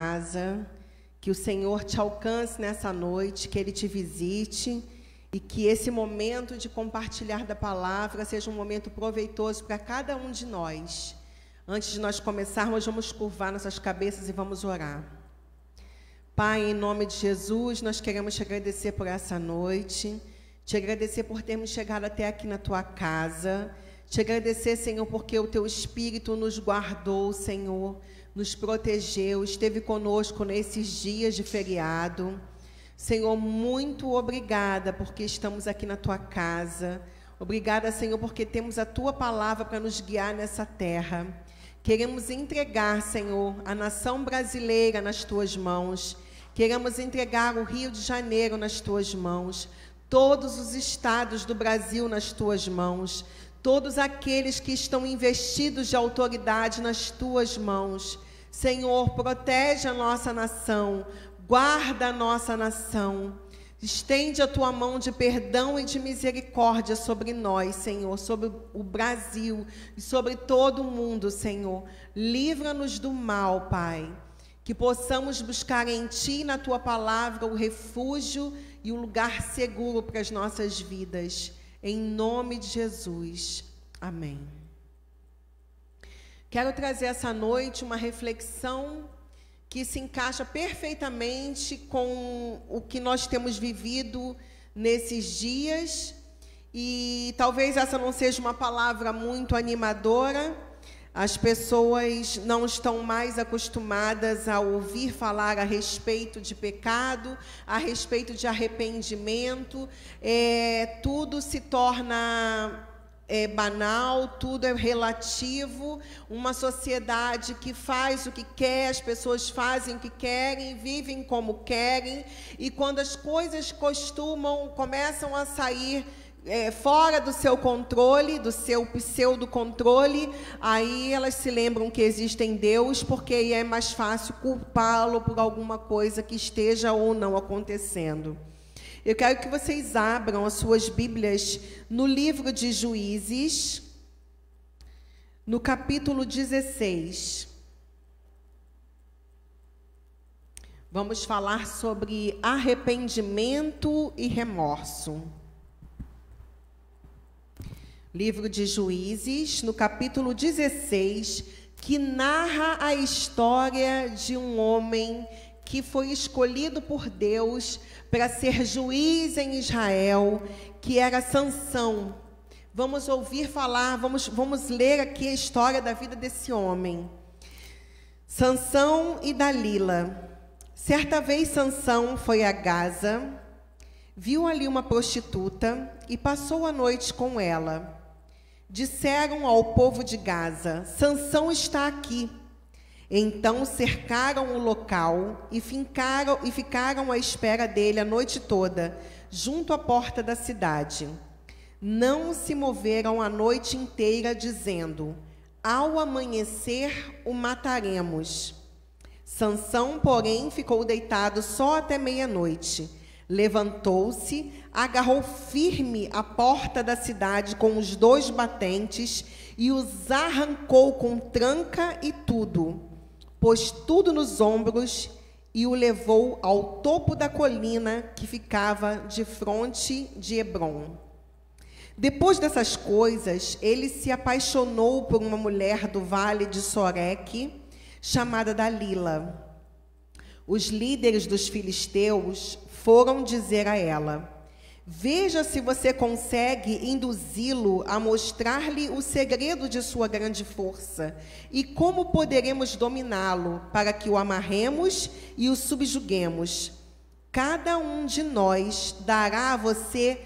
casa, que o Senhor te alcance nessa noite, que Ele te visite e que esse momento de compartilhar da palavra seja um momento proveitoso para cada um de nós. Antes de nós começarmos, vamos curvar nossas cabeças e vamos orar. Pai, em nome de Jesus, nós queremos te agradecer por essa noite, te agradecer por termos chegado até aqui na tua casa, te agradecer, Senhor, porque o teu Espírito nos guardou, Senhor, nos protegeu, esteve conosco nesses dias de feriado. Senhor, muito obrigada porque estamos aqui na tua casa. Obrigada, Senhor, porque temos a tua palavra para nos guiar nessa terra. Queremos entregar, Senhor, a nação brasileira nas tuas mãos. Queremos entregar o Rio de Janeiro nas tuas mãos. Todos os estados do Brasil nas tuas mãos. Todos aqueles que estão investidos de autoridade nas tuas mãos. Senhor, protege a nossa nação, guarda a nossa nação. Estende a tua mão de perdão e de misericórdia sobre nós, Senhor, sobre o Brasil e sobre todo o mundo, Senhor. Livra-nos do mal, Pai. Que possamos buscar em Ti, na Tua palavra, o refúgio e o lugar seguro para as nossas vidas. Em nome de Jesus. Amém. Quero trazer essa noite uma reflexão que se encaixa perfeitamente com o que nós temos vivido nesses dias. E talvez essa não seja uma palavra muito animadora. As pessoas não estão mais acostumadas a ouvir falar a respeito de pecado, a respeito de arrependimento. Tudo se torna banal, tudo é relativo. Uma sociedade que faz o que quer, as pessoas fazem o que querem, vivem como querem. E quando as coisas começam a sair fora do seu controle, do seu pseudo-controle, aí elas se lembram que existe Deus, porque aí é mais fácil culpá-lo por alguma coisa que esteja ou não acontecendo. Eu quero que vocês abram as suas Bíblias no livro de Juízes, no capítulo 16. Vamos falar sobre arrependimento e remorso. Livro de Juízes, no capítulo 16, que narra a história de um homem que foi escolhido por Deus para ser juiz em Israel, que era Sansão. Vamos ouvir falar, vamos ler aqui a história da vida desse homem. Sansão e Dalila. Certa vez Sansão foi a Gaza, viu ali uma prostituta e passou a noite com ela. Disseram ao povo de Gaza: Sansão está aqui. Então cercaram o local e ficaram à espera dele a noite toda, junto à porta da cidade. Não se moveram a noite inteira, dizendo: ao amanhecer o mataremos. Sansão, porém, ficou deitado só até meia-noite. Levantou-se, agarrou firme a porta da cidade com os 2 batentes e os arrancou com tranca e tudo. Pôs tudo nos ombros e o levou ao topo da colina que ficava defronte de Hebrom. Depois dessas coisas, ele se apaixonou por uma mulher do vale de Soreque, chamada Dalila. Os líderes dos filisteus foram dizer a ela: veja se você consegue induzi-lo a mostrar-lhe o segredo de sua grande força e como poderemos dominá-lo para que o amarremos e o subjuguemos. Cada um de nós dará a você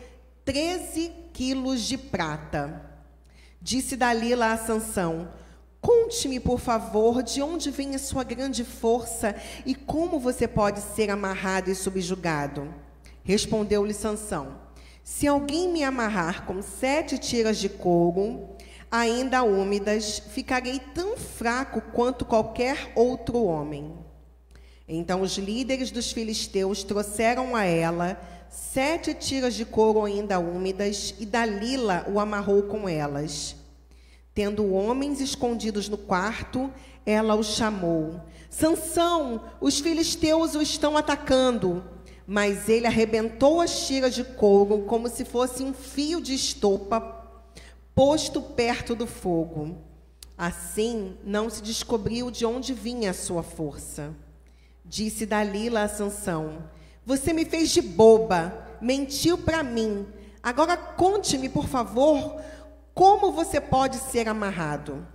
13 quilos de prata. Disse Dalila a Sansão: conte-me, por favor, de onde vem a sua grande força e como você pode ser amarrado e subjugado. Respondeu-lhe Sansão: se alguém me amarrar com 7 tiras de couro, ainda úmidas, ficarei tão fraco quanto qualquer outro homem. Então os líderes dos filisteus trouxeram a ela 7 tiras de couro ainda úmidas, e Dalila o amarrou com elas. Tendo homens escondidos no quarto, ela o chamou. Sansão, os filisteus o estão atacando. Mas ele arrebentou as tiras de couro como se fosse um fio de estopa posto perto do fogo. Assim, não se descobriu de onde vinha a sua força. Disse Dalila a Sansão: você me fez de boba, mentiu para mim. Agora conte-me, por favor, como você pode ser amarrado.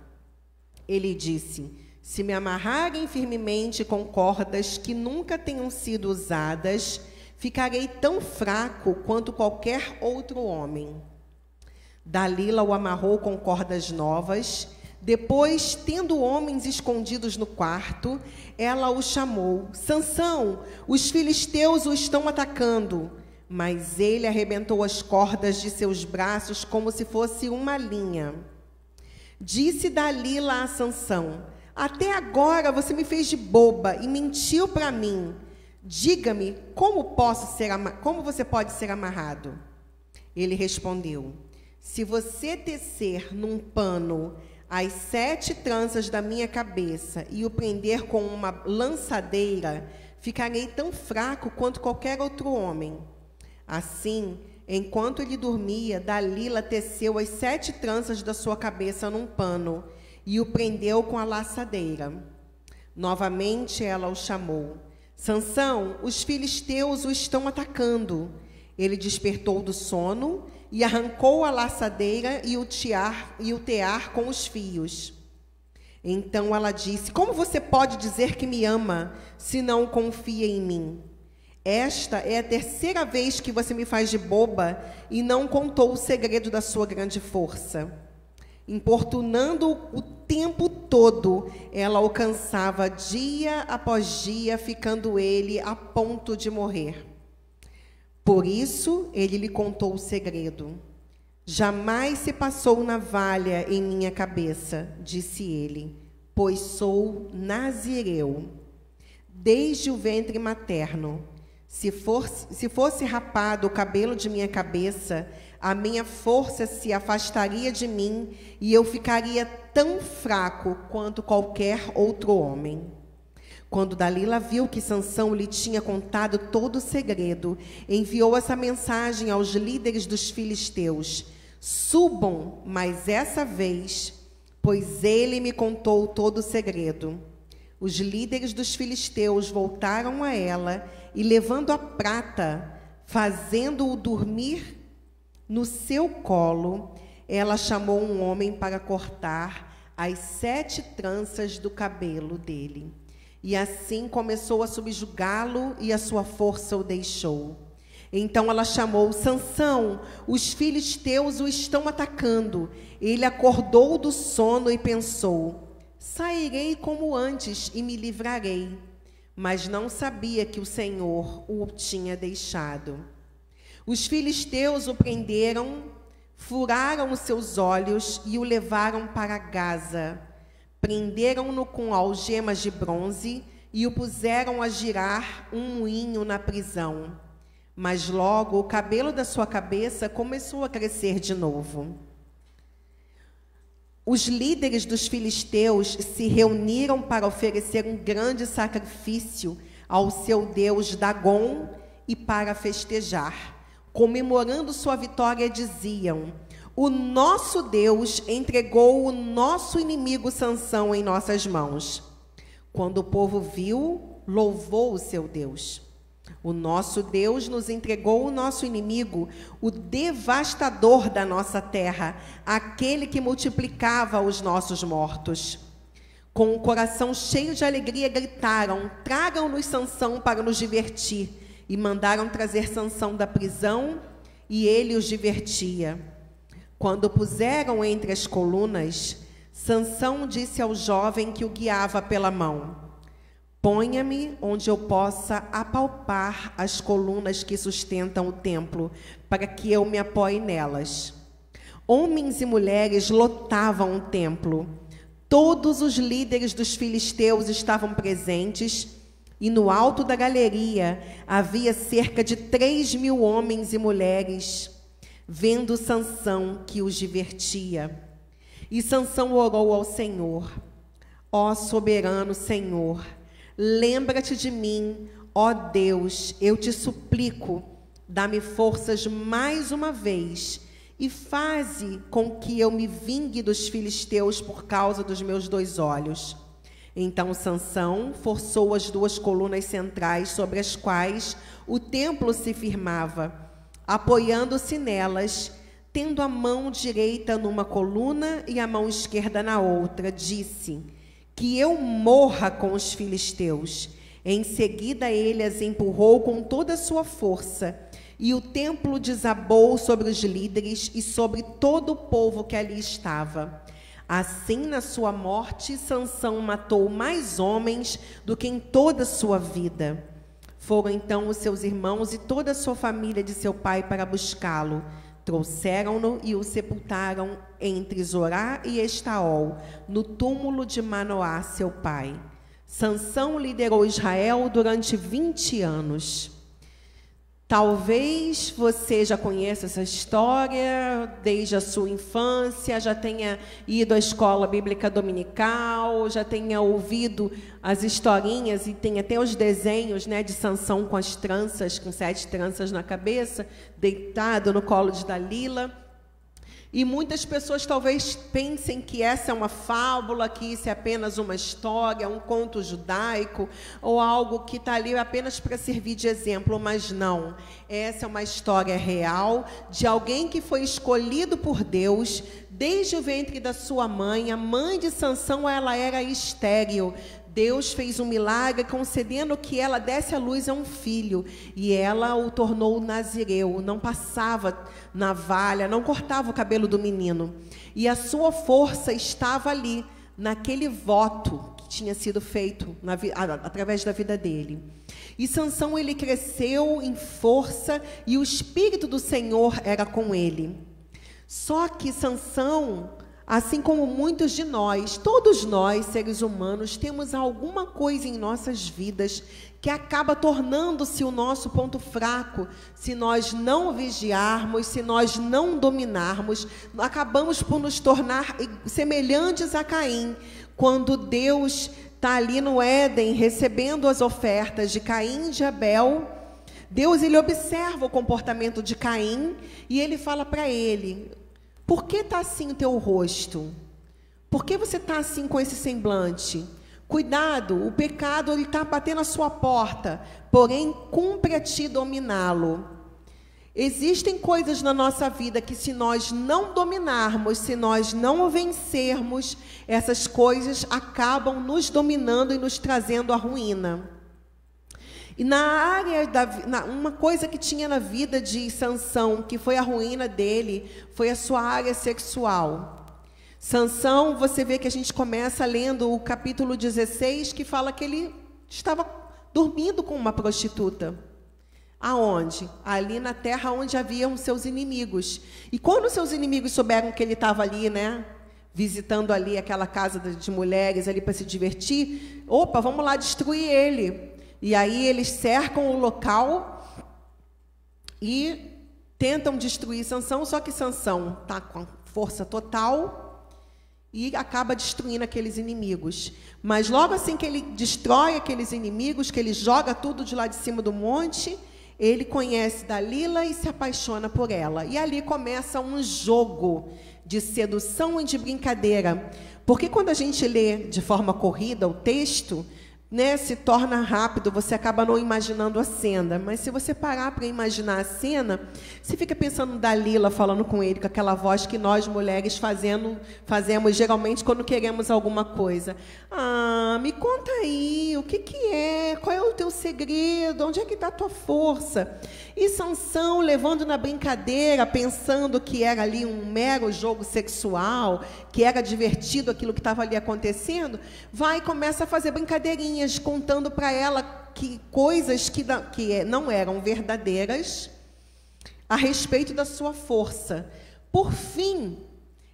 Ele disse: se me amarrarem firmemente com cordas que nunca tenham sido usadas, ficarei tão fraco quanto qualquer outro homem. Dalila o amarrou com cordas novas. Depois, tendo homens escondidos no quarto, ela o chamou: Sansão, os filisteus o estão atacando. Mas ele arrebentou as cordas de seus braços como se fosse uma linha. Disse Dalila a Sansão: até agora você me fez de boba e mentiu para mim. Diga-me, como você pode ser amarrado? Ele respondeu: se você tecer num pano as 7 tranças da minha cabeça e o prender com uma lançadeira, ficarei tão fraco quanto qualquer outro homem. Assim, enquanto ele dormia, Dalila teceu as 7 tranças da sua cabeça num pano e o prendeu com a laçadeira. Novamente ela o chamou: Sansão, os filisteus o estão atacando. Ele despertou do sono e arrancou a laçadeira e o tear com os fios. Então ela disse: como você pode dizer que me ama, se não confia em mim? Esta é a 3ª vez que você me faz de boba e não contou o segredo da sua grande força. Importunando o tempo todo, ela o cansava dia após dia, ficando ele a ponto de morrer. Por isso, ele lhe contou o segredo. Jamais se passou navalha em minha cabeça, disse ele, pois sou nazireu, desde o ventre materno. Se fosse rapado o cabelo de minha cabeça, a minha força se afastaria de mim e eu ficaria tão fraco quanto qualquer outro homem. Quando Dalila viu que Sansão lhe tinha contado todo o segredo, enviou essa mensagem aos líderes dos filisteus: subam mais essa vez, pois ele me contou todo o segredo. Os líderes dos filisteus voltaram a ela e, levando a prata, fazendo-o dormir no seu colo, ela chamou um homem para cortar as 7 tranças do cabelo dele. E assim começou a subjugá-lo e a sua força o deixou. Então ela chamou: Sansão, os filisteus o estão atacando. Ele acordou do sono e pensou: sairei como antes e me livrarei. Mas não sabia que o Senhor o tinha deixado. Os filisteus o prenderam, furaram os seus olhos e o levaram para Gaza. Prenderam-no com algemas de bronze e o puseram a girar um moinho na prisão. Mas logo o cabelo da sua cabeça começou a crescer de novo. Os líderes dos filisteus se reuniram para oferecer um grande sacrifício ao seu deus Dagom e para festejar. Comemorando sua vitória, diziam: o nosso Deus entregou o nosso inimigo Sansão em nossas mãos. Quando o povo viu, louvou o seu Deus. O nosso Deus nos entregou o nosso inimigo, o devastador da nossa terra, aquele que multiplicava os nossos mortos. Com o coração cheio de alegria, gritaram: tragam-nos Sansão para nos divertir. E mandaram trazer Sansão da prisão, e ele os divertia. Quando o puseram entre as colunas, Sansão disse ao jovem que o guiava pela mão: ponha-me onde eu possa apalpar as colunas que sustentam o templo, para que eu me apoie nelas. Homens e mulheres lotavam o templo. Todos os líderes dos filisteus estavam presentes, e no alto da galeria havia cerca de 3.000 homens e mulheres, vendo Sansão que os divertia. E Sansão orou ao Senhor: Ó soberano Senhor, lembra-te de mim, ó Deus, eu te suplico, dá-me forças mais uma vez e faze com que eu me vingue dos filisteus por causa dos meus 2 olhos. Então Sansão forçou as 2 colunas centrais sobre as quais o templo se firmava, apoiando-se nelas, tendo a mão direita numa coluna e a mão esquerda na outra, disse: que eu morra com os filisteus. Em seguida ele as empurrou com toda a sua força, e o templo desabou sobre os líderes e sobre todo o povo que ali estava. Assim, na sua morte, Sansão matou mais homens do que em toda a sua vida. Foram então os seus irmãos e toda a sua família de seu pai para buscá-lo. Trouxeram-no e o sepultaram entre Zorá e Estaol, no túmulo de Manoá, seu pai. Sansão liderou Israel durante 20 anos. Talvez você já conheça essa história desde a sua infância, já tenha ido à escola bíblica dominical, já tenha ouvido as historinhas e tem até os desenhos, né, de Sansão com as tranças, com 7 tranças na cabeça, deitado no colo de Dalila. E muitas pessoas talvez pensem que essa é uma fábula, que isso é apenas uma história, um conto judaico, ou algo que está ali apenas para servir de exemplo, mas não. Essa é uma história real de alguém que foi escolhido por Deus desde o ventre da sua mãe. A mãe de Sansão, ela era estéril. Deus fez um milagre concedendo que ela desse à luz a um filho, e ela o tornou nazireu, não passava navalha, não cortava o cabelo do menino, e a sua força estava ali, naquele voto que tinha sido feito através da vida dele. E Sansão, ele cresceu em força, e o Espírito do Senhor era com ele. Só que Sansão, assim como muitos de nós, todos nós, seres humanos, temos alguma coisa em nossas vidas que acaba tornando-se o nosso ponto fraco. Se nós não vigiarmos, se nós não dominarmos, acabamos por nos tornar semelhantes a Caim. Quando Deus está ali no Éden, recebendo as ofertas de Caim e de Abel, Deus, ele observa o comportamento de Caim e ele fala para ele: por que está assim o teu rosto? Por que você está assim com esse semblante? Cuidado, o pecado está batendo a sua porta, porém cumpre a ti dominá-lo. Existem coisas na nossa vida que, se nós não dominarmos, se nós não vencermos, essas coisas acabam nos dominando e nos trazendo a ruína. E na área uma coisa que tinha na vida de Sansão, que foi a ruína dele, foi a sua área sexual. Sansão, você vê que a gente começa lendo o capítulo 16, que fala que ele estava dormindo com uma prostituta. Aonde? Ali na terra onde haviam seus inimigos. E quando seus inimigos souberam que ele estava ali, né, visitando ali aquela casa de mulheres ali para se divertir, opa, vamos lá destruir ele. E aí eles cercam o local e tentam destruir Sansão, só que Sansão está com força total e acaba destruindo aqueles inimigos. Mas logo assim que ele destrói aqueles inimigos, que ele joga tudo de lá de cima do monte, ele conhece Dalila e se apaixona por ela. E ali começa um jogo de sedução e de brincadeira. Porque quando a gente lê de forma corrida o texto, né, se torna rápido, você acaba não imaginando a cena. Mas se você parar para imaginar a cena, você fica pensando Dalila falando com ele, com aquela voz que nós mulheres fazemos geralmente quando queremos alguma coisa. Ah, me conta aí, o que é? Qual é o teu segredo? Onde é que está a tua força? E Sansão, levando na brincadeira, pensando que era ali um mero jogo sexual, que era divertido aquilo que estava ali acontecendo, vai e começa a fazer brincadeirinhas, contando para ela que coisas que não eram verdadeiras a respeito da sua força. Por fim,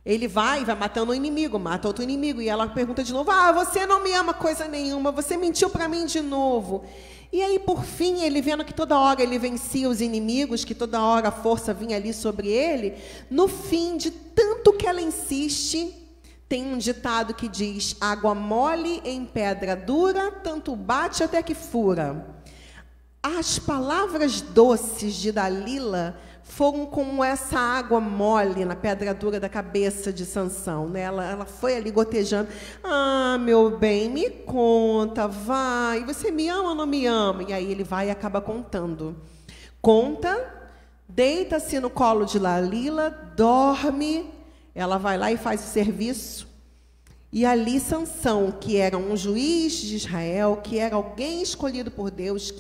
ele vai matando um inimigo, mata outro inimigo, e ela pergunta de novo: ah, você não me ama coisa nenhuma, você mentiu para mim de novo. E aí, por fim, ele vendo que toda hora ele vencia os inimigos, que toda hora a força vinha ali sobre ele, no fim, de tanto que ela insiste, Tem um ditado que diz: água mole em pedra dura, tanto bate até que fura. As palavras doces de Dalila foram como essa água mole na pedra dura da cabeça de Sansão, né? Ela foi ali gotejando. Ah, meu bem, me conta, vai. Você me ama ou não me ama? E aí ele vai e acaba contando. Conta, deita-se no colo de Dalila, dorme. Ela vai lá e faz o serviço. E ali Sansão, que era um juiz de Israel, que era alguém escolhido por Deus,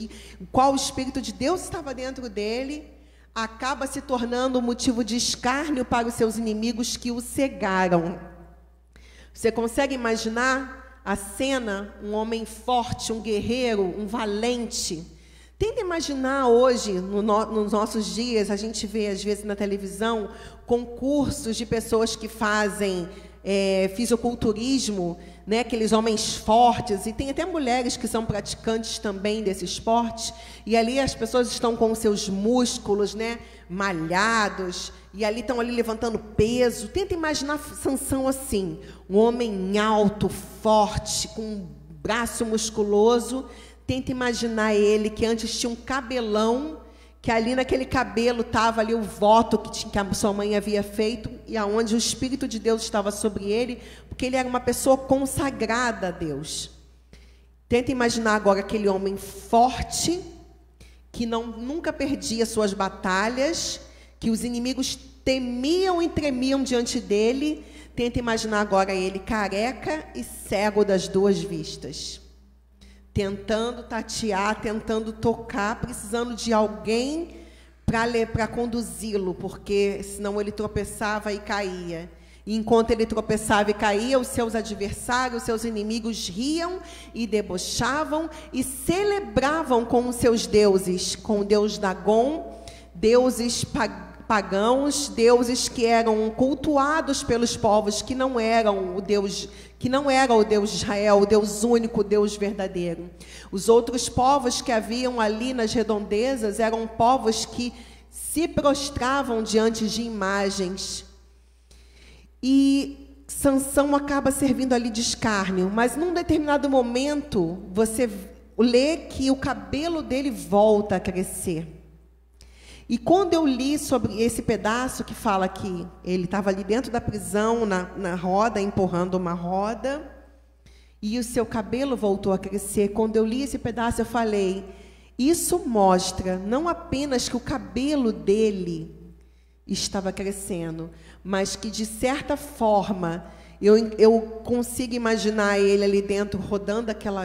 qual o Espírito de Deus estava dentro dele, acaba se tornando um motivo de escárnio para os seus inimigos que o cegaram. Você consegue imaginar a cena? Um homem forte, um guerreiro, um valente. Tenta imaginar hoje, nos nossos dias, a gente vê às vezes na televisão concursos de pessoas que fazem fisiculturismo, né, aqueles homens fortes, e tem até mulheres que são praticantes também desse esporte, e ali as pessoas estão com seus músculos, né, malhados, e ali estão ali levantando peso. Tenta imaginar Sansão assim, um homem alto, forte, com um braço musculoso. Tenta imaginar ele que antes tinha um cabelão, que ali naquele cabelo estava ali o voto que a sua mãe havia feito, e aonde o Espírito de Deus estava sobre ele, porque ele era uma pessoa consagrada a Deus. Tenta imaginar agora aquele homem forte, que nunca perdia suas batalhas, que os inimigos temiam e tremiam diante dele. Tenta imaginar agora ele careca e cego das duas vistas, tentando tatear, tentando tocar, precisando de alguém para conduzi-lo, porque senão ele tropeçava e caía. E enquanto ele tropeçava e caía, os seus adversários, os seus inimigos riam e debochavam e celebravam com os seus deuses, com o deus Dagon, deuses pagãos, deuses que eram cultuados pelos povos que não eram o Deus, que não era o Deus de Israel, o Deus único, o Deus verdadeiro. Os outros povos que haviam ali nas redondezas eram povos que se prostravam diante de imagens. E Sansão acaba servindo ali de escárnio, mas num determinado momento você lê que o cabelo dele volta a crescer. E quando eu li sobre esse pedaço que fala que ele estava ali dentro da prisão, na roda, empurrando uma roda, e o seu cabelo voltou a crescer, quando eu li esse pedaço eu falei, isso mostra não apenas que o cabelo dele estava crescendo, mas que de certa forma eu consigo imaginar ele ali dentro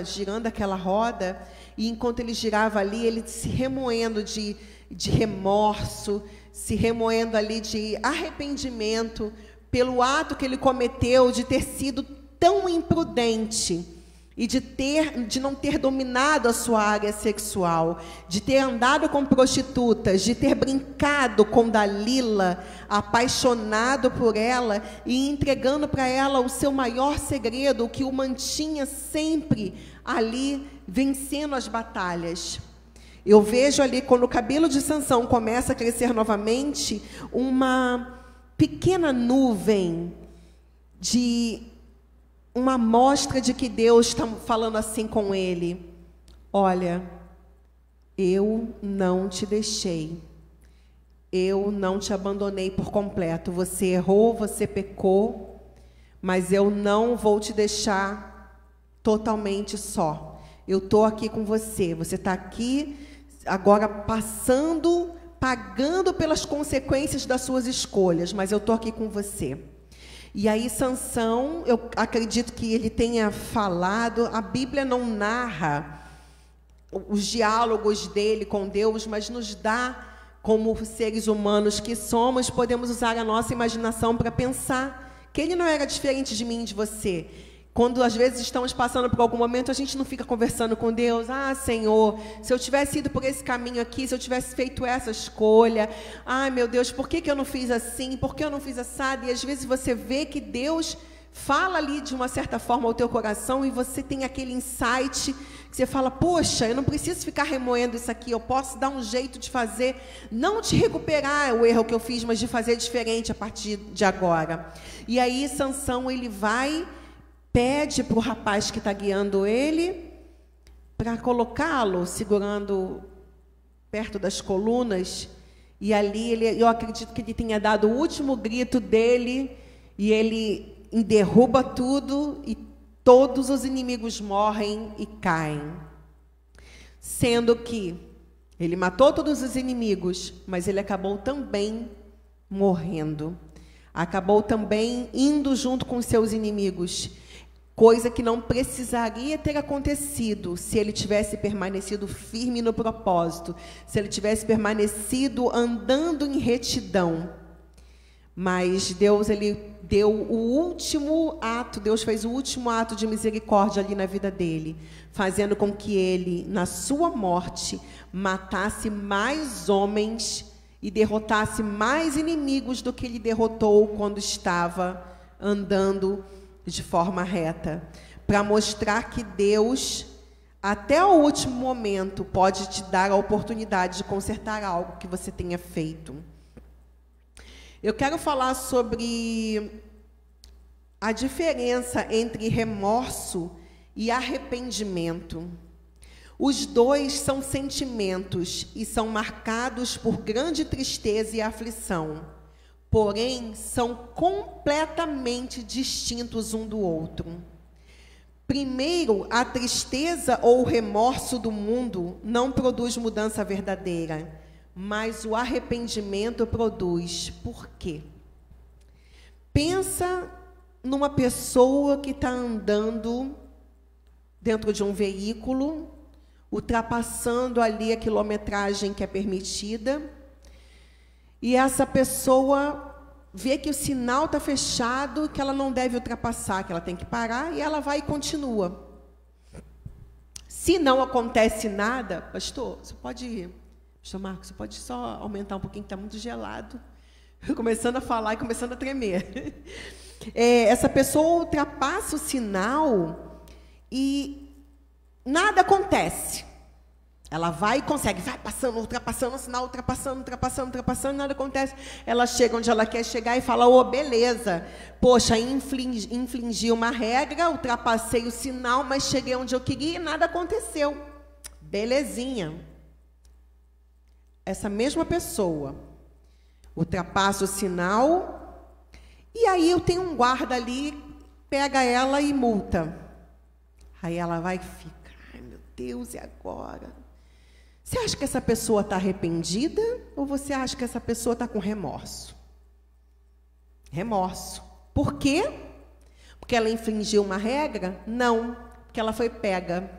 girando aquela roda, e enquanto ele girava ali, ele se remoendo de remorso, se remoendo ali de arrependimento pelo ato que ele cometeu de ter sido tão imprudente e de não ter dominado a sua área sexual, de ter andado com prostitutas, de ter brincado com Dalila, apaixonado por ela e entregando para ela o seu maior segredo, o que o mantinha sempre ali vencendo as batalhas. Eu vejo ali, quando o cabelo de Sansão começa a crescer novamente, uma pequena nuvem de uma amostra de que Deus está falando assim com ele: olha, eu não te deixei, eu não te abandonei por completo. Você errou, você pecou, mas eu não vou te deixar totalmente só. Eu estou aqui com você. Você está aqui agora pagando pelas consequências das suas escolhas, mas eu estou aqui com você. E aí Sansão, eu acredito que ele tenha falado, a Bíblia não narra os diálogos dele com Deus, mas nos dá, como seres humanos que somos, podemos usar a nossa imaginação para pensar que ele não era diferente de mim e de você. Quando às vezes estamos passando por algum momento, a gente não fica conversando com Deus: ah, Senhor, se eu tivesse ido por esse caminho aqui, se eu tivesse feito essa escolha, ai meu Deus, por que eu não fiz assim, por que eu não fiz assado? E às vezes você vê que Deus fala ali de uma certa forma ao teu coração, e você tem aquele insight que você fala, poxa, eu não preciso ficar remoendo isso aqui, eu posso dar um jeito de fazer, não de recuperar o erro que eu fiz, mas de fazer diferente a partir de agora. E aí Sansão, ele vai, pede para o rapaz que está guiando ele, para colocá-lo segurando perto das colunas, e ali eu acredito que ele tenha dado o último grito dele, e ele derruba tudo, e todos os inimigos morrem e caem. Sendo que ele matou todos os inimigos, mas ele acabou também morrendo. Acabou também indo junto com seus inimigos. Coisa que não precisaria ter acontecido se ele tivesse permanecido firme no propósito, se ele tivesse permanecido andando em retidão. Mas Deus, ele deu o último ato, Deus fez o último ato de misericórdia ali na vida dele, fazendo com que ele, na sua morte, matasse mais homens e derrotasse mais inimigos do que ele derrotou quando estava andando de forma reta, para mostrar que Deus, até o último momento, pode te dar a oportunidade de consertar algo que você tenha feito. Eu quero falar sobre a diferença entre remorso e arrependimento. Os dois são sentimentos e são marcados por grande tristeza e aflição. Porém, são completamente distintos um do outro. Primeiro, a tristeza ou o remorso do mundo não produz mudança verdadeira, mas o arrependimento produz. Por quê? Pensa numa pessoa que está andando dentro de um veículo, ultrapassando ali a quilometragem que é permitida, e essa pessoa vê que o sinal está fechado, que ela não deve ultrapassar, que ela tem que parar, e ela vai e continua. Se não acontece nada, pastor, você pode ir. Pastor Marcos, você pode só aumentar um pouquinho, que está muito gelado. Começando a falar e começando a tremer. Essa pessoa ultrapassa o sinal e nada acontece. Ela vai e consegue, vai passando, ultrapassando o sinal, ultrapassando, nada acontece. Ela chega onde ela quer chegar e fala, ô, beleza, poxa, infringi uma regra, ultrapassei o sinal, mas cheguei onde eu queria e nada aconteceu. Belezinha. Essa mesma pessoa ultrapassa o sinal, e aí eu tenho um guarda ali, pega ela e multa. Aí ela vai e fica, ai meu Deus, e agora? Você acha que essa pessoa está arrependida ou você acha que essa pessoa está com remorso? Remorso. Por quê? Porque ela infringiu uma regra? Não, porque ela foi pega.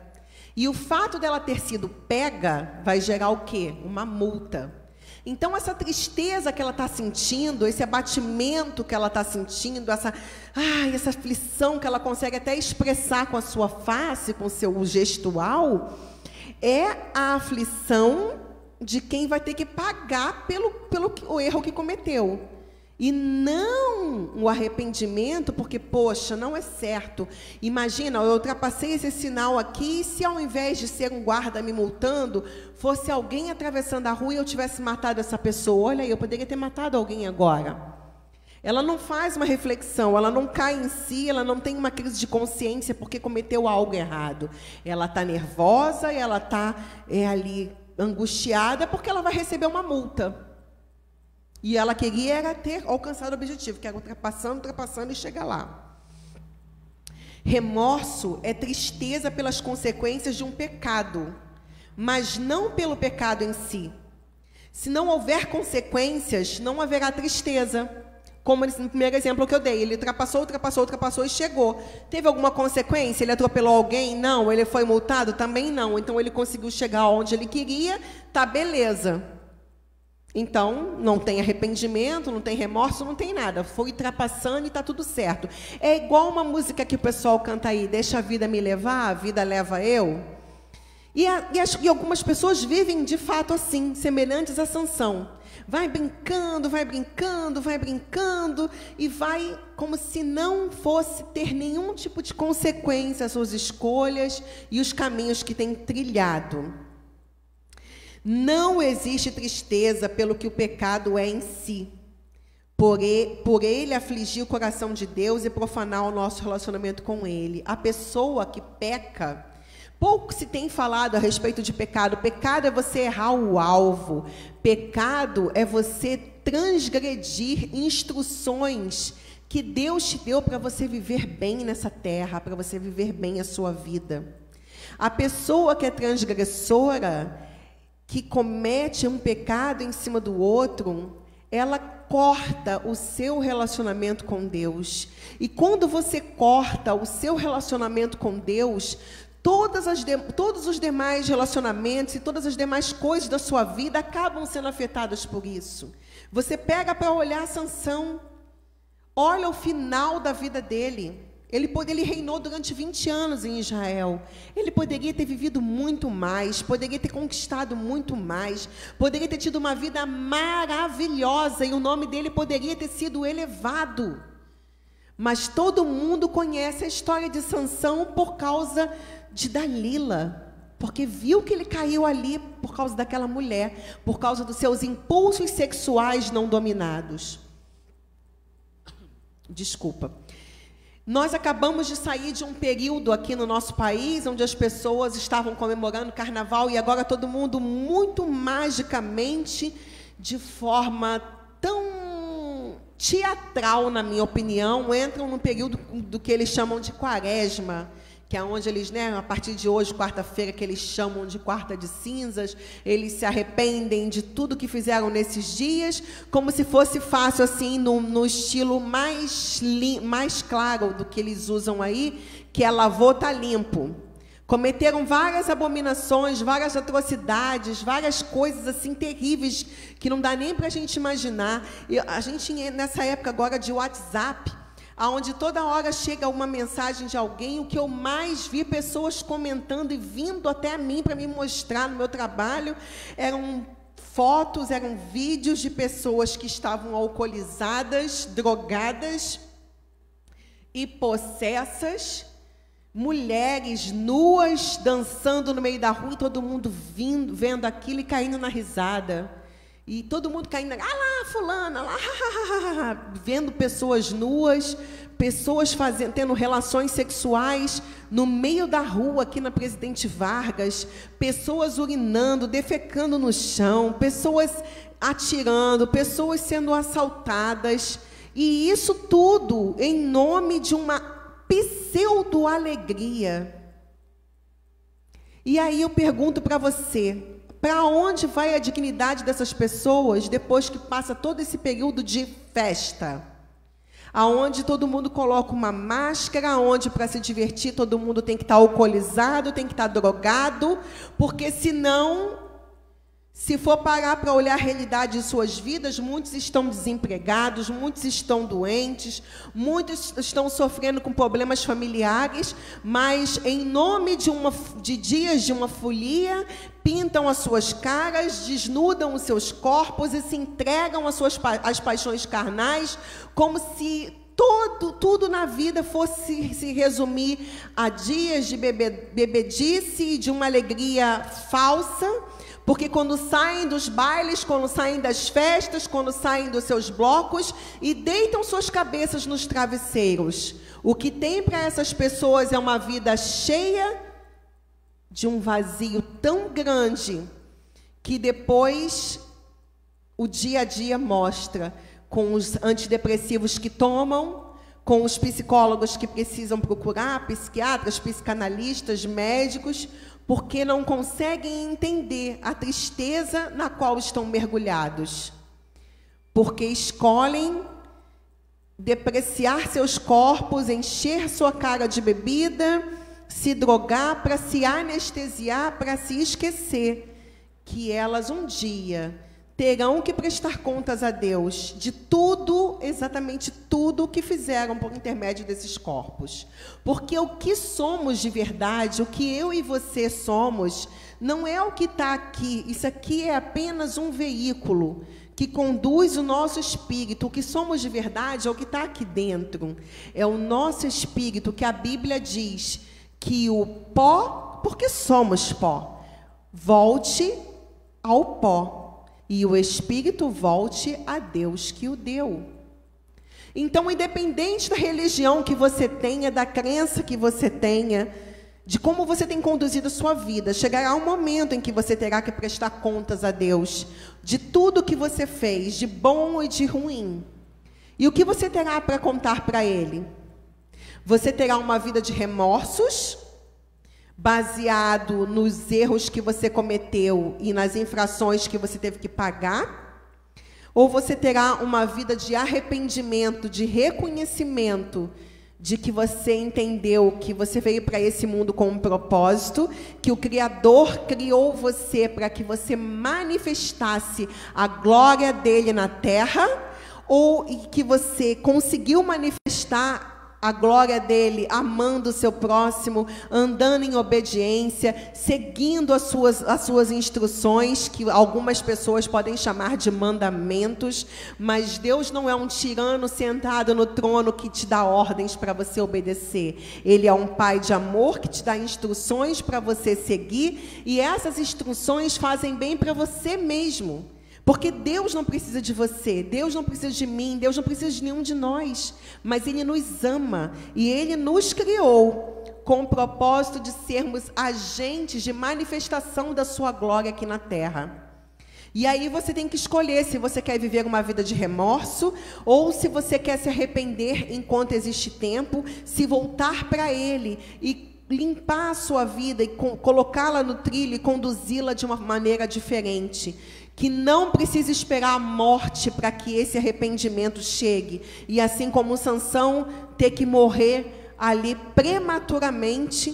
E o fato dela ter sido pega vai gerar o quê? Uma multa. Então, essa tristeza que ela está sentindo, esse abatimento que ela está sentindo, essa aflição que ela consegue até expressar com a sua face, com o seu gestual, é a aflição de quem vai ter que pagar pelo erro que cometeu. E não o arrependimento, porque, poxa, não é certo. Imagina, eu ultrapassei esse sinal aqui, e se ao invés de ser um guarda me multando, fosse alguém atravessando a rua e eu tivesse matado essa pessoa, olha aí, eu poderia ter matado alguém agora. Ela não faz uma reflexão, ela não cai em si, ela não tem uma crise de consciência porque cometeu algo errado. Ela está nervosa, ela está ali angustiada porque ela vai receber uma multa. E ela queria ter alcançado o objetivo, que era ultrapassando e chegar lá. Remorso é tristeza pelas consequências de um pecado, mas não pelo pecado em si. Se não houver consequências, não haverá tristeza. Como no primeiro exemplo que eu dei, ele ultrapassou e chegou. Teve alguma consequência? Ele atropelou alguém? Não. Ele foi multado? Também não. Então, ele conseguiu chegar onde ele queria, tá beleza. Então, não tem arrependimento, não tem remorso, não tem nada. Foi ultrapassando e está tudo certo. É igual uma música que o pessoal canta aí, deixa a vida me levar, a vida leva eu. E algumas pessoas vivem de fato assim, semelhantes a Sansão. Vai brincando, vai brincando, vai brincando, e vai como se não fosse ter nenhum tipo de consequência às suas escolhas e os caminhos que tem trilhado. Não existe tristeza pelo que o pecado é em si. Por ele afligir o coração de Deus e profanar o nosso relacionamento com Ele. A pessoa que peca, pouco se tem falado a respeito de pecado. Pecado é você errar o alvo. Pecado é você transgredir instruções que Deus te deu para você viver bem nessa terra, para você viver bem a sua vida. A pessoa que é transgressora, que comete um pecado em cima do outro, ela corta o seu relacionamento com Deus. E quando você corta o seu relacionamento com Deus, todos os demais relacionamentos e todas as demais coisas da sua vida acabam sendo afetadas por isso. Você pega para olhar Sansão, olha o final da vida dele. Ele reinou durante 20 anos em Israel. Ele poderia ter vivido muito mais, poderia ter conquistado muito mais, poderia ter tido uma vida maravilhosa e o nome dele poderia ter sido elevado. Mas todo mundo conhece a história de Sansão por causa de Dalila, porque viu que ele caiu ali por causa daquela mulher, por causa dos seus impulsos sexuais não dominados. Desculpa. Nós acabamos de sair de um período aqui no nosso país, onde as pessoas estavam comemorando o carnaval, e agora todo mundo, muito magicamente, de forma tão teatral, na minha opinião, entram no período do que eles chamam de quaresma, que é onde eles, a partir de hoje, quarta-feira, que eles chamam de quarta de cinzas, eles se arrependem de tudo que fizeram nesses dias, como se fosse fácil, assim, no estilo mais claro do que eles usam aí, que é lavou, tá limpo. Cometeram várias abominações, várias atrocidades, várias coisas assim terríveis, que não dá nem para a gente imaginar. E a gente, nessa época agora de WhatsApp, aonde toda hora chega uma mensagem de alguém, o que eu mais vi pessoas comentando e vindo até a mim para me mostrar no meu trabalho, eram fotos, eram vídeos de pessoas que estavam alcoolizadas, drogadas e possessas, mulheres nuas dançando no meio da rua e todo mundo vendo aquilo e caindo na risada. E todo mundo caindo, lá, fulana, lá, vendo pessoas nuas, pessoas tendo relações sexuais no meio da rua, aqui na Presidente Vargas, pessoas urinando, defecando no chão, pessoas atirando, pessoas sendo assaltadas, e isso tudo em nome de uma pseudo-alegria. E aí eu pergunto para você, para onde vai a dignidade dessas pessoas depois que passa todo esse período de festa? Aonde todo mundo coloca uma máscara, onde para se divertir todo mundo tem que estar alcoolizado, tem que estar drogado, porque senão, se for parar para olhar a realidade de suas vidas, muitos estão desempregados, muitos estão doentes, muitos estão sofrendo com problemas familiares, mas em nome de dias de uma folia, pintam as suas caras, desnudam os seus corpos e se entregam às paixões carnais, como se tudo na vida fosse se resumir a dias de bebedice e de uma alegria falsa, porque quando saem dos bailes, quando saem das festas, quando saem dos seus blocos e deitam suas cabeças nos travesseiros, o que tem para essas pessoas é uma vida cheia de um vazio tão grande que depois o dia a dia mostra, com os antidepressivos que tomam, com os psicólogos que precisam procurar, psiquiatras, psicanalistas, médicos, porque não conseguem entender a tristeza na qual estão mergulhados, porque escolhem depreciar seus corpos, encher sua cara de bebida, se drogar para se anestesiar, para se esquecer que elas um dia terão que prestar contas a Deus de tudo, exatamente tudo o que fizeram por intermédio desses corpos. Porque o que somos de verdade, o que eu e você somos, não é o que está aqui. Isso aqui é apenas um veículo que conduz o nosso espírito. O que somos de verdade é o que está aqui dentro. É o nosso espírito, que a Bíblia diz que o pó, porque somos pó, volte ao pó, e o espírito volte a Deus que o deu. Então, independente da religião que você tenha, da crença que você tenha, de como você tem conduzido a sua vida, chegará um momento em que você terá que prestar contas a Deus de tudo que você fez, de bom e de ruim. E o que você terá para contar para Ele? Você terá uma vida de remorsos, baseado nos erros que você cometeu e nas infrações que você teve que pagar? Ou você terá uma vida de arrependimento, de reconhecimento de que você entendeu que você veio para esse mundo com um propósito, que o Criador criou você para que você manifestasse a glória dele na terra, ou que você conseguiu manifestar a glória dele amando o seu próximo, andando em obediência, seguindo as suas instruções, que algumas pessoas podem chamar de mandamentos, mas Deus não é um tirano sentado no trono que te dá ordens para você obedecer. Ele é um pai de amor que te dá instruções para você seguir, e essas instruções fazem bem para você mesmo. Porque Deus não precisa de você, Deus não precisa de mim, Deus não precisa de nenhum de nós, mas Ele nos ama e Ele nos criou com o propósito de sermos agentes de manifestação da sua glória aqui na terra. E aí você tem que escolher se você quer viver uma vida de remorso ou se você quer se arrepender enquanto existe tempo, se voltar para Ele e limpar a sua vida e colocá-la no trilho e conduzi-la de uma maneira diferente. Que não precisa esperar a morte para que esse arrependimento chegue. E assim como Sansão ter que morrer ali prematuramente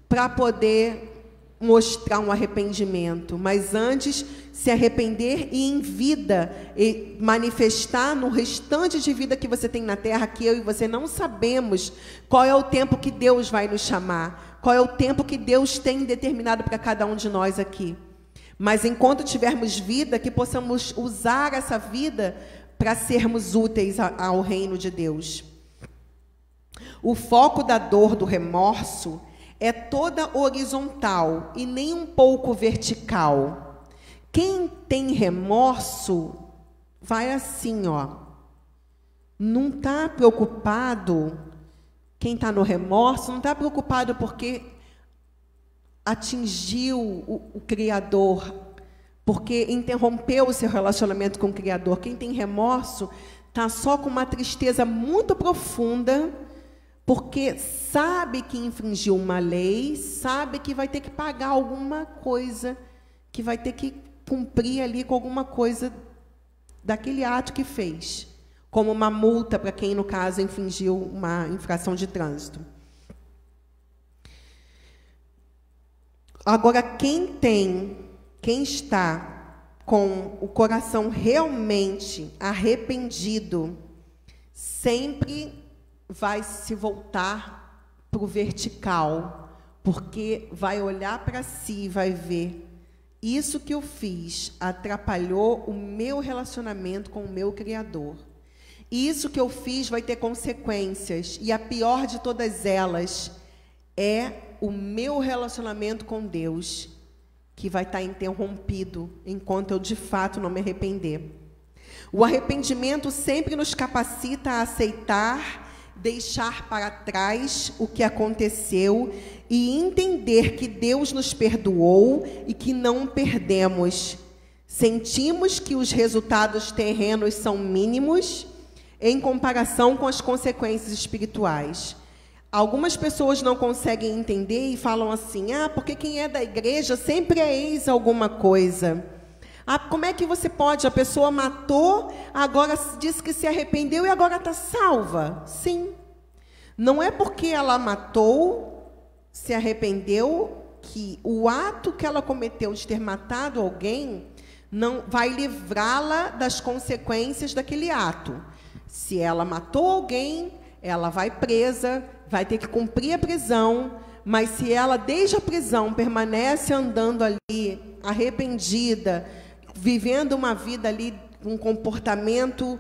para poder mostrar um arrependimento. Mas antes se arrepender e em vida e manifestar no restante de vida que você tem na terra, que eu e você não sabemos qual é o tempo que Deus vai nos chamar, qual é o tempo que Deus tem determinado para cada um de nós aqui. Mas enquanto tivermos vida, que possamos usar essa vida para sermos úteis ao reino de Deus. O foco da dor do remorso é toda horizontal e nem um pouco vertical. Quem tem remorso vai assim, ó. Não está preocupado, quem está no remorso não está preocupado porque atingiu o Criador, porque interrompeu o seu relacionamento com o Criador. Quem tem remorso está só com uma tristeza muito profunda, porque sabe que infringiu uma lei, sabe que vai ter que pagar alguma coisa, que vai ter que cumprir ali com alguma coisa daquele ato que fez, como uma multa para quem, no caso, infringiu uma infração de trânsito. Agora, quem está com o coração realmente arrependido, sempre vai se voltar para o vertical, porque vai olhar para si e vai ver, isso que eu fiz atrapalhou o meu relacionamento com o meu Criador. Isso que eu fiz vai ter consequências, e a pior de todas elas é o meu relacionamento com Deus, que vai estar interrompido enquanto eu de fato não me arrepender. O arrependimento sempre nos capacita a aceitar, deixar para trás o que aconteceu e entender que Deus nos perdoou e que não perdemos. Sentimos que os resultados terrenos são mínimos em comparação com as consequências espirituais. Algumas pessoas não conseguem entender e falam assim, porque quem é da igreja sempre é ex alguma coisa. Como é que você pode? A pessoa matou, agora disse que se arrependeu e agora está salva. Sim. Não é porque ela matou, se arrependeu, que o ato que ela cometeu de ter matado alguém não vai livrá-la das consequências daquele ato. Se ela matou alguém, ela vai presa, vai ter que cumprir a prisão, Mas se ela, desde a prisão, permanece andando ali, arrependida, vivendo uma vida ali, um comportamento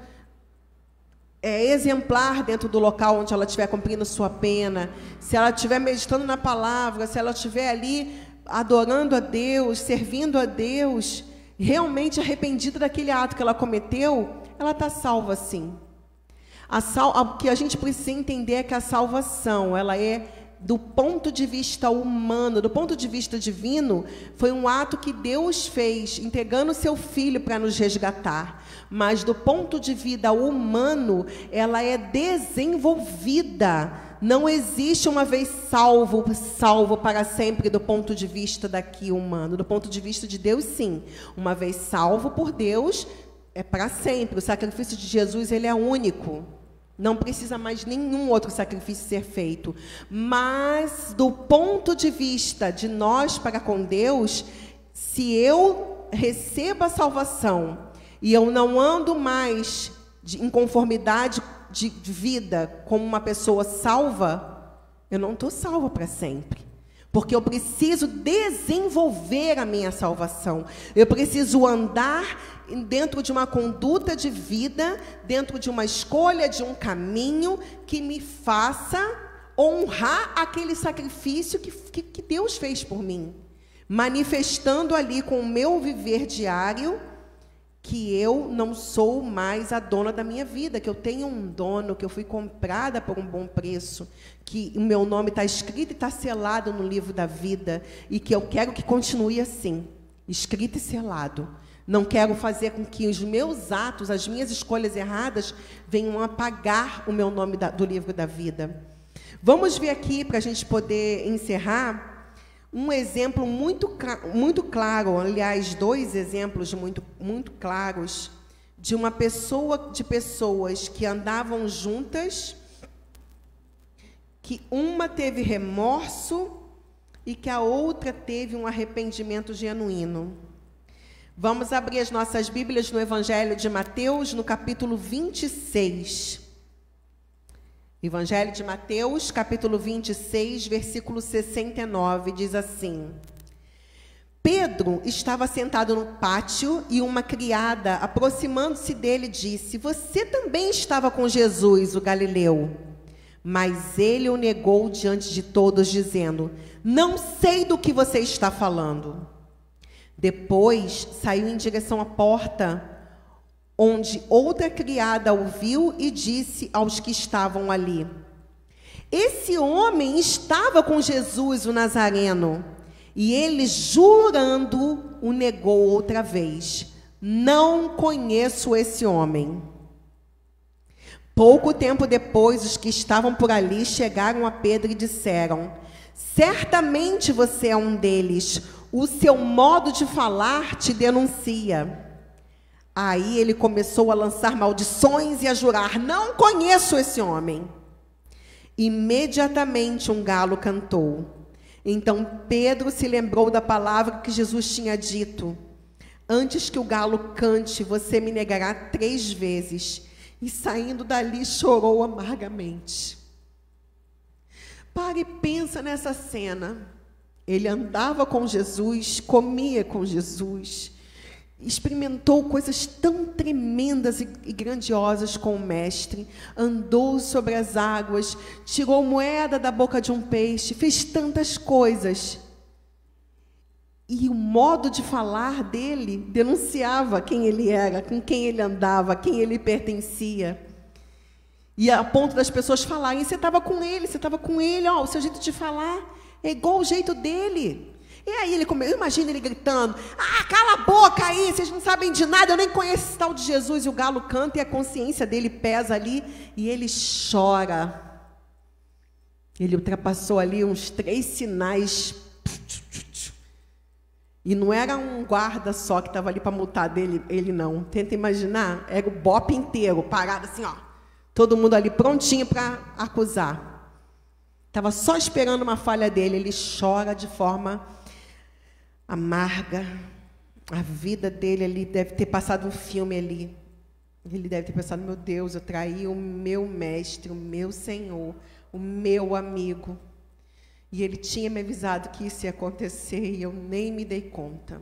exemplar dentro do local onde ela estiver cumprindo sua pena, se ela estiver meditando na palavra, se ela estiver ali adorando a Deus, servindo a Deus, realmente arrependida daquele ato que ela cometeu, ela está salva sim. O que a gente precisa entender é que a salvação, ela é do ponto de vista humano, do ponto de vista divino, foi um ato que Deus fez, entregando o seu Filho para nos resgatar. Mas do ponto de vista humano, ela é desenvolvida. Não existe uma vez salvo para sempre do ponto de vista daqui humano. Do ponto de vista de Deus, sim. Uma vez salvo por Deus, é para sempre. O sacrifício de Jesus, ele é único. Não precisa mais nenhum outro sacrifício ser feito. Mas, do ponto de vista de nós para com Deus, se eu recebo a salvação e eu não ando mais em conformidade de vida como uma pessoa salva, eu não estou salva para sempre. Porque eu preciso desenvolver a minha salvação. Eu preciso andar dentro de uma conduta de vida, dentro de uma escolha, de um caminho que me faça honrar aquele sacrifício que Deus fez por mim. Manifestando ali com o meu viver diário que eu não sou mais a dona da minha vida, que eu tenho um dono, que eu fui comprada por um bom preço, que o meu nome está escrito e está selado no livro da vida, e que eu quero que continue assim, escrito e selado. Não quero fazer com que os meus atos, as minhas escolhas erradas, venham apagar o meu nome do livro da vida. Vamos ver aqui, para a gente poder encerrar, um exemplo muito claro, aliás, dois exemplos muito claros, de pessoas que andavam juntas, que uma teve remorso e que a outra teve um arrependimento genuíno. Vamos abrir as nossas Bíblias no Evangelho de Mateus, no capítulo 26. Evangelho de Mateus, capítulo 26, versículo 69, diz assim: Pedro estava sentado no pátio e uma criada, aproximando-se dele, disse: Você também estava com Jesus, o Galileu. Mas ele o negou diante de todos, dizendo: Não sei do que você está falando. Depois saiu em direção à porta, onde outra criada o viu e disse aos que estavam ali: Esse homem estava com Jesus, o Nazareno. E ele, jurando, o negou outra vez: Não conheço esse homem. Pouco tempo depois, os que estavam por ali chegaram a Pedro e disseram: Certamente você é um deles. O seu modo de falar te denuncia. Aí ele começou a lançar maldições e a jurar: Não conheço esse homem. Imediatamente um galo cantou. Então Pedro se lembrou da palavra que Jesus tinha dito: Antes que o galo cante, você me negará 3 vezes. E saindo dali chorou amargamente. Para e pensa nessa cena. Ele andava com Jesus, comia com Jesus, experimentou coisas tão tremendas e grandiosas com o Mestre, andou sobre as águas, tirou moeda da boca de um peixe, fez tantas coisas. E o modo de falar dele denunciava quem ele era, com quem ele andava, a quem ele pertencia. E a ponto das pessoas falarem: Você estava com ele, ó, o seu jeito de falar é igual o jeito dele. E aí ele começou, imagina ele gritando: cala a boca aí, vocês não sabem de nada, eu nem conheço esse tal de Jesus. E o galo canta e a consciência dele pesa ali e ele chora. Ele ultrapassou ali uns 3 sinais. E não era um guarda só que estava ali para multar ele não. Tenta imaginar, era o BOPE inteiro, parado assim, ó. Todo mundo ali prontinho para acusar. Estava só esperando uma falha dele. Ele chora de forma amarga. A vida dele ali deve ter passado um filme ali. Ele deve ter pensado: Meu Deus, eu traí o meu mestre, o meu Senhor, o meu amigo. E ele tinha me avisado que isso ia acontecer e eu nem me dei conta.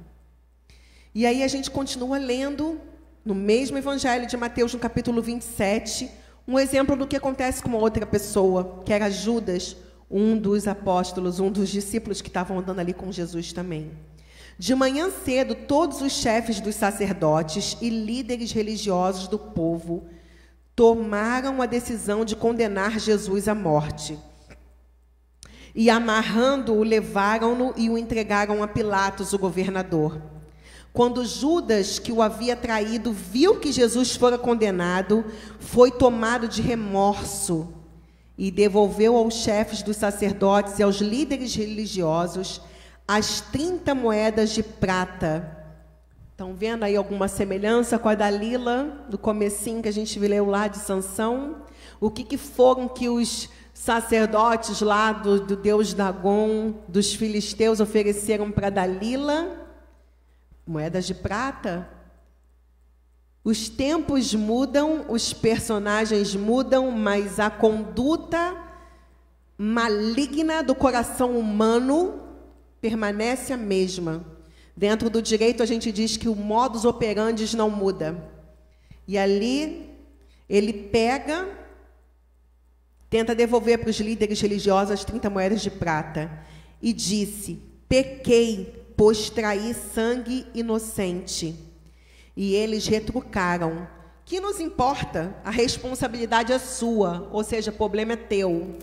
E aí a gente continua lendo, no mesmo Evangelho de Mateus, no capítulo 27, um exemplo do que acontece com uma outra pessoa, que era Judas, um dos apóstolos, um dos discípulos que estavam andando ali com Jesus também. De manhã cedo, todos os chefes dos sacerdotes e líderes religiosos do povo tomaram a decisão de condenar Jesus à morte. E amarrando-o, levaram-no e o entregaram a Pilatos, o governador. Quando Judas, que o havia traído, viu que Jesus fora condenado, foi tomado de remorso e devolveu aos chefes dos sacerdotes e aos líderes religiosos as 30 moedas de prata. Estão vendo aí alguma semelhança com a Dalila, do comecinho que a gente leu lá de Sansão? O que foram que os sacerdotes lá do deus Dagon, dos filisteus, ofereceram para Dalila? Moedas de prata. Os tempos mudam, os personagens mudam, mas a conduta maligna do coração humano permanece a mesma. Dentro do direito a gente diz que o modus operandi não muda. E ali ele pega, tenta devolver para os líderes religiosos as 30 moedas de prata e disse: pequei, pois traí sangue inocente. E eles retrucaram: que nos importa? A responsabilidade é sua, ou seja, o problema é teu.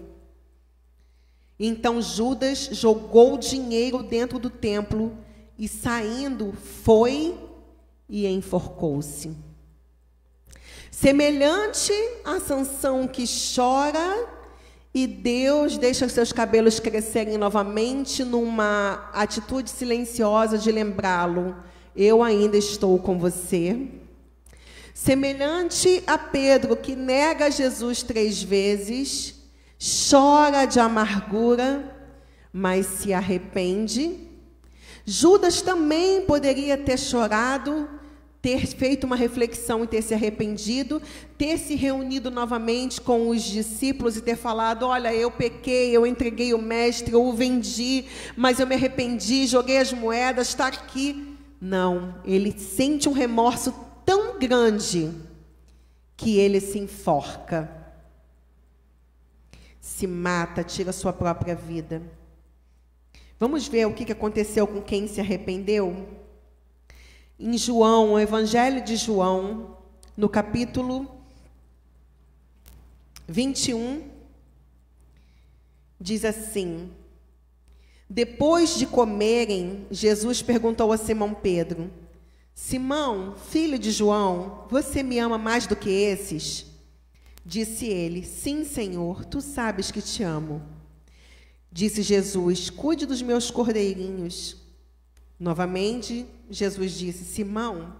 Então Judas jogou o dinheiro dentro do templo e, saindo, foi e enforcou-se. Semelhante a Sansão que chora e Deus deixa seus cabelos crescerem novamente numa atitude silenciosa de lembrá-lo: eu ainda estou com você. Semelhante a Pedro que nega Jesus 3 vezes, chora de amargura, mas se arrepende. Judas também poderia ter chorado, ter feito uma reflexão e ter se arrependido, ter se reunido novamente com os discípulos e ter falado: olha, eu pequei, eu entreguei o mestre, eu o vendi, mas eu me arrependi, joguei as moedas, está aqui. Não, ele sente um remorso tão grande que ele se enforca, se mata, tira a sua própria vida. Vamos ver o que aconteceu com quem se arrependeu? Em João, o Evangelho de João, no capítulo 21, diz assim: depois de comerem, Jesus perguntou a Simão Pedro: Simão, filho de João, você me ama mais do que esses? Disse ele: sim, Senhor, tu sabes que te amo. Disse Jesus: cuide dos meus cordeirinhos. Novamente, Jesus disse: Simão,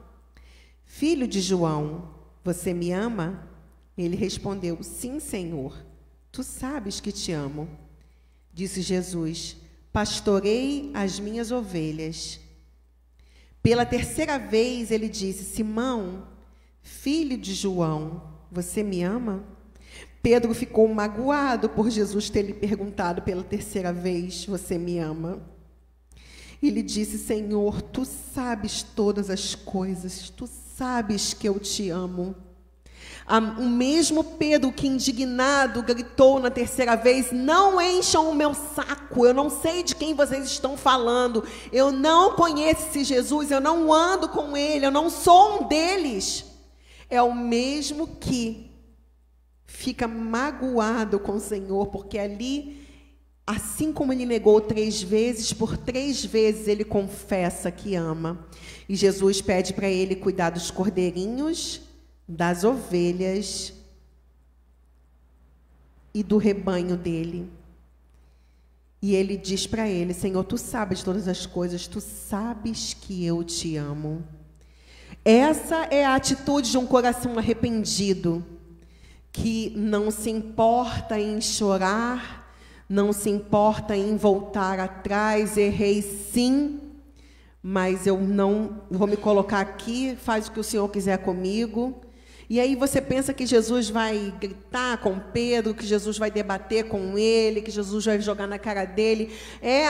filho de João, você me ama? Ele respondeu: sim, Senhor, tu sabes que te amo. Disse Jesus: pastorei as minhas ovelhas. Pela 3ª vez ele disse: Simão, filho de João, você me ama? Pedro ficou magoado por Jesus ter lhe perguntado pela 3ª vez: você me ama? Ele disse: Senhor, tu sabes todas as coisas, tu sabes que eu te amo. O mesmo Pedro que, indignado, gritou na 3ª vez: não encham o meu saco, eu não sei de quem vocês estão falando, eu não conheço esse Jesus, eu não ando com ele, eu não sou um deles. É o mesmo que fica magoado com o Senhor, porque ali, assim como ele negou 3 vezes, por 3 vezes ele confessa que ama. E Jesus pede para ele cuidar dos cordeirinhos, das ovelhas e do rebanho dele. E ele diz para ele: Senhor, tu sabes todas as coisas, tu sabes que eu te amo. Essa é a atitude de um coração arrependido, que não se importa em chorar, não se importa em voltar atrás. Errei sim, mas eu não vou me colocar aqui, faz o que o Senhor quiser comigo. E aí você pensa que Jesus vai gritar com Pedro, que Jesus vai debater com ele, que Jesus vai jogar na cara dele.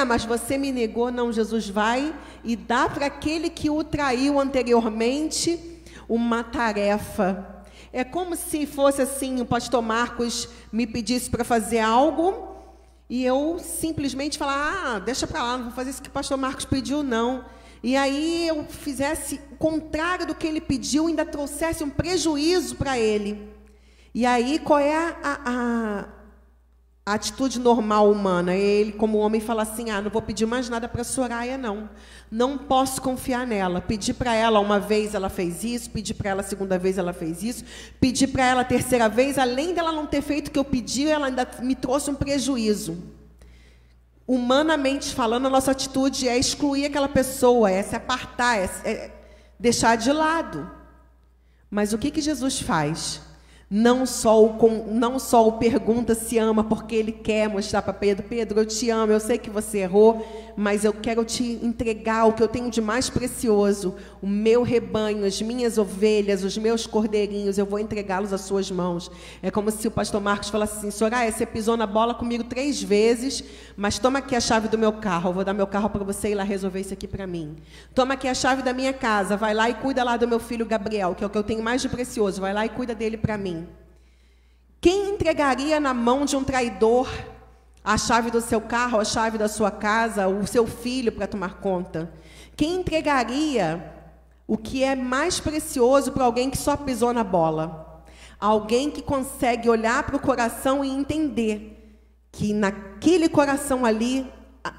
Mas você me negou. Não, Jesus vai e dá para aquele que o traiu anteriormente uma tarefa. É como se fosse assim, o pastor Marcos me pedisse para fazer algo e eu simplesmente falar, deixa para lá, não vou fazer isso que o pastor Marcos pediu, não. E aí eu fizesse o contrário do que ele pediu, ainda trouxesse um prejuízo para ele. E aí qual é a atitude normal humana? Ele, como homem, fala assim, não vou pedir mais nada para a Soraya, não. Não posso confiar nela. Pedi para ela uma vez, ela fez isso. Pedi para ela a segunda vez, ela fez isso. Pedi para ela a terceira vez, além dela não ter feito o que eu pedi, ela ainda me trouxe um prejuízo. Humanamente falando, a nossa atitude é excluir aquela pessoa, é se apartar, é deixar de lado. Mas o que Jesus faz? Não só o pergunta se ama, porque ele quer mostrar para Pedro, Pedro, eu te amo, eu sei que você errou, mas eu quero te entregar o que eu tenho de mais precioso, o meu rebanho, as minhas ovelhas, os meus cordeirinhos, eu vou entregá-los às suas mãos. É como se o pastor Marcos falasse assim, Soraya, você pisou na bola comigo 3 vezes, mas toma aqui a chave do meu carro, eu vou dar meu carro para você ir lá resolver isso aqui para mim. Toma aqui a chave da minha casa, vai lá e cuida lá do meu filho Gabriel, que é o que eu tenho mais de precioso, vai lá e cuida dele para mim. Quem entregaria na mão de um traidor a chave do seu carro, a chave da sua casa, o seu filho para tomar conta? Quem entregaria o que é mais precioso para alguém que só pisou na bola? Alguém que consegue olhar para o coração e entender que naquele coração ali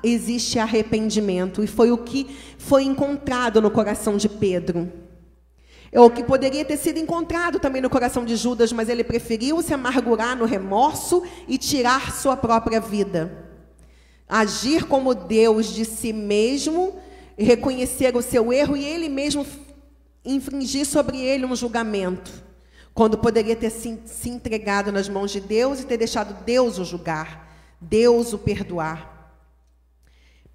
existe arrependimento. E foi o que foi encontrado no coração de Pedro. É o que poderia ter sido encontrado também no coração de Judas, mas ele preferiu se amargurar no remorso e tirar sua própria vida. Agir como Deus de si mesmo, reconhecer o seu erro e ele mesmo infringir sobre ele um julgamento, quando poderia ter se entregado nas mãos de Deus e ter deixado Deus o julgar, Deus o perdoar.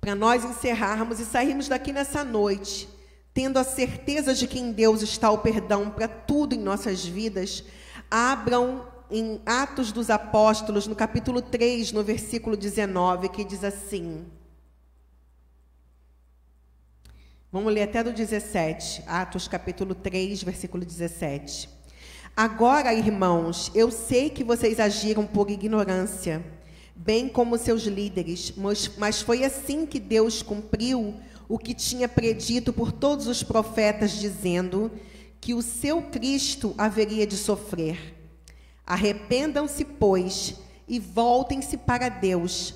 Para nós encerrarmos e sairmos daqui nessa noite, tendo a certeza de que em Deus está o perdão para tudo em nossas vidas, abram em Atos dos Apóstolos, no capítulo 3, no versículo 19, que diz assim. Vamos ler até do 17. Atos, capítulo 3, versículo 17. Agora, irmãos, eu sei que vocês agiram por ignorância, bem como seus líderes, mas foi assim que Deus cumpriu o que tinha predito por todos os profetas, dizendo que o seu Cristo haveria de sofrer. Arrependam-se, pois, e voltem-se para Deus,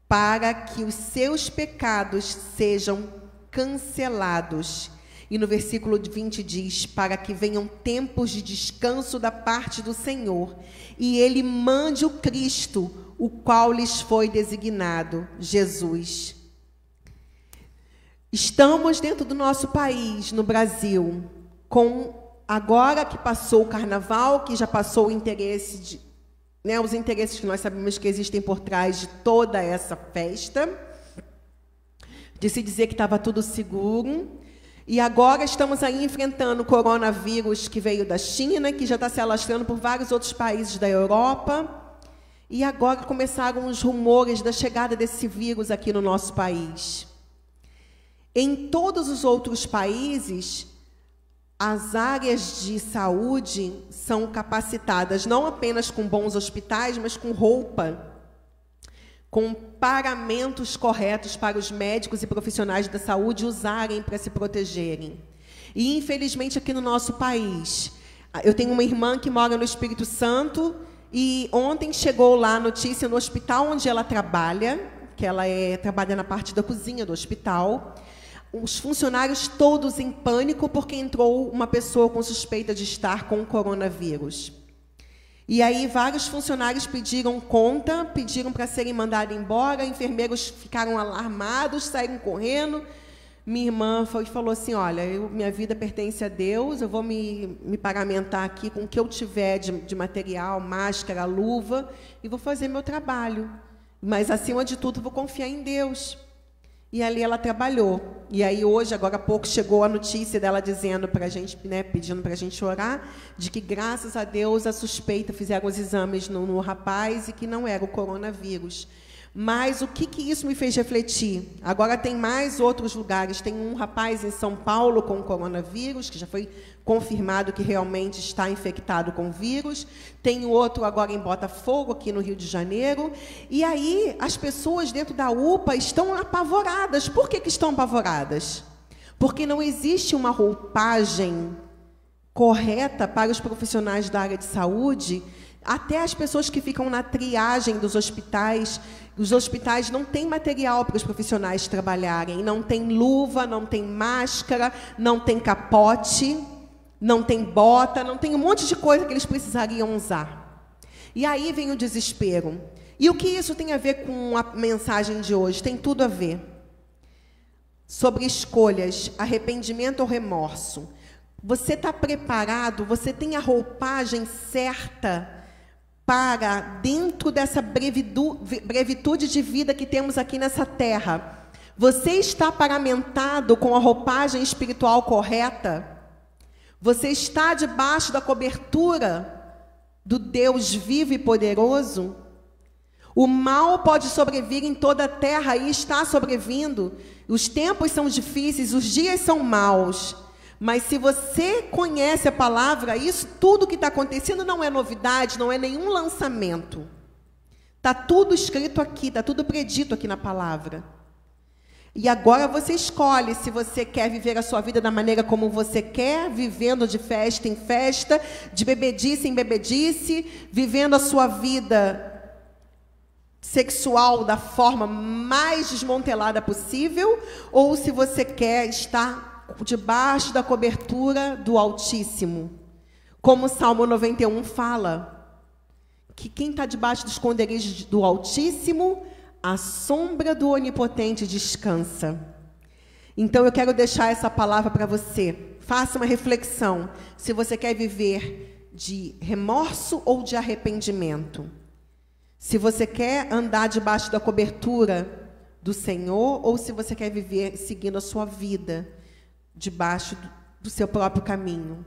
para que os seus pecados sejam cancelados. E no versículo 20 diz, para que venham tempos de descanso da parte do Senhor, e Ele mande o Cristo, o qual lhes foi designado, Jesus. Estamos dentro do nosso país, no Brasil, agora que passou o carnaval, que já passou o interesse, os interesses que nós sabemos que existem por trás de toda essa festa, de se dizer que estava tudo seguro, e agora estamos aí enfrentando o coronavírus que veio da China, que já está se alastrando por vários outros países da Europa, e agora começaram os rumores da chegada desse vírus aqui no nosso país. Em todos os outros países, as áreas de saúde são capacitadas, não apenas com bons hospitais, mas com roupa, com paramentos corretos para os médicos e profissionais da saúde usarem para se protegerem. E, infelizmente, aqui no nosso país, eu tenho uma irmã que mora no Espírito Santo, e ontem chegou lá a notícia no hospital onde ela trabalha, que ela trabalha na parte da cozinha do hospital, os funcionários todos em pânico porque entrou uma pessoa com suspeita de estar com o coronavírus. E aí vários funcionários pediram conta, pediram para serem mandados embora, enfermeiros ficaram alarmados, saíram correndo. Minha irmã falou assim, olha, minha vida pertence a Deus, eu vou me paramentar aqui com o que eu tiver de material, máscara, luva, e vou fazer meu trabalho. Mas, acima de tudo, vou confiar em Deus. E ali ela trabalhou. E aí hoje, agora há pouco, chegou a notícia dela dizendo para a gente, né, pedindo para a gente orar, de que, graças a Deus, a suspeita, fizeram os exames no rapaz e que não era o coronavírus. Mas o que isso me fez refletir? Agora tem mais outros lugares. Tem um rapaz em São Paulo com coronavírus, que já foi confirmado que realmente está infectado com vírus. Tem outro agora em Botafogo, aqui no Rio de Janeiro. E aí as pessoas dentro da UPA estão apavoradas. Por que estão apavoradas? Porque não existe uma roupagem correta para os profissionais da área de saúde. Até as pessoas que ficam na triagem dos hospitais, os hospitais não têm material para os profissionais trabalharem, não tem luva, não tem máscara, não tem capote, não tem bota, não tem um monte de coisa que eles precisariam usar. E aí vem o desespero. E o que isso tem a ver com a mensagem de hoje? Tem tudo a ver. Sobre escolhas, arrependimento ou remorso. Você está preparado? Você tem a roupagem certa para, dentro dessa brevitude de vida que temos aqui nessa terra, você está paramentado com a roupagem espiritual correta? Você está debaixo da cobertura do Deus vivo e poderoso? O mal pode sobrevir em toda a terra e está sobrevindo. Os tempos são difíceis, os dias são maus. Mas se você conhece a palavra, isso tudo que está acontecendo não é novidade, não é nenhum lançamento. Está tudo escrito aqui, está tudo predito aqui na palavra. E agora você escolhe se você quer viver a sua vida da maneira como você quer, vivendo de festa em festa, de bebedice em bebedice, vivendo a sua vida sexual da forma mais desmantelada possível, ou se você quer estar debaixo da cobertura do Altíssimo. Como o Salmo 91 fala, que quem está debaixo dos esconderijos do Altíssimo, a sombra do Onipotente descansa. Então eu quero deixar essa palavra para você. Faça uma reflexão, se você quer viver de remorso ou de arrependimento. Se você quer andar debaixo da cobertura do Senhor, ou se você quer viver seguindo a sua vida debaixo do seu próprio caminho.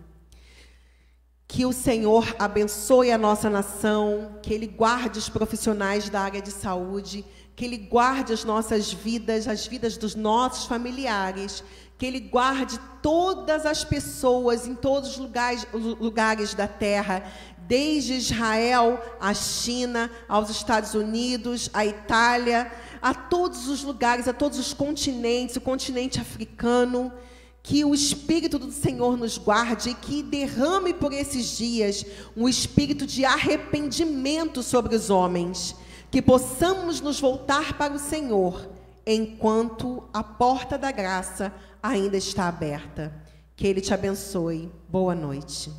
Que o Senhor abençoe a nossa nação, que Ele guarde os profissionais da área de saúde, que Ele guarde as nossas vidas, as vidas dos nossos familiares, que Ele guarde todas as pessoas em todos os lugares da terra, desde Israel, à China, aos Estados Unidos, à Itália, a todos os lugares, a todos os continentes, o continente africano. Que o Espírito do Senhor nos guarde e que derrame por esses dias um espírito de arrependimento sobre os homens. Que possamos nos voltar para o Senhor enquanto a porta da graça ainda está aberta. Que Ele te abençoe. Boa noite.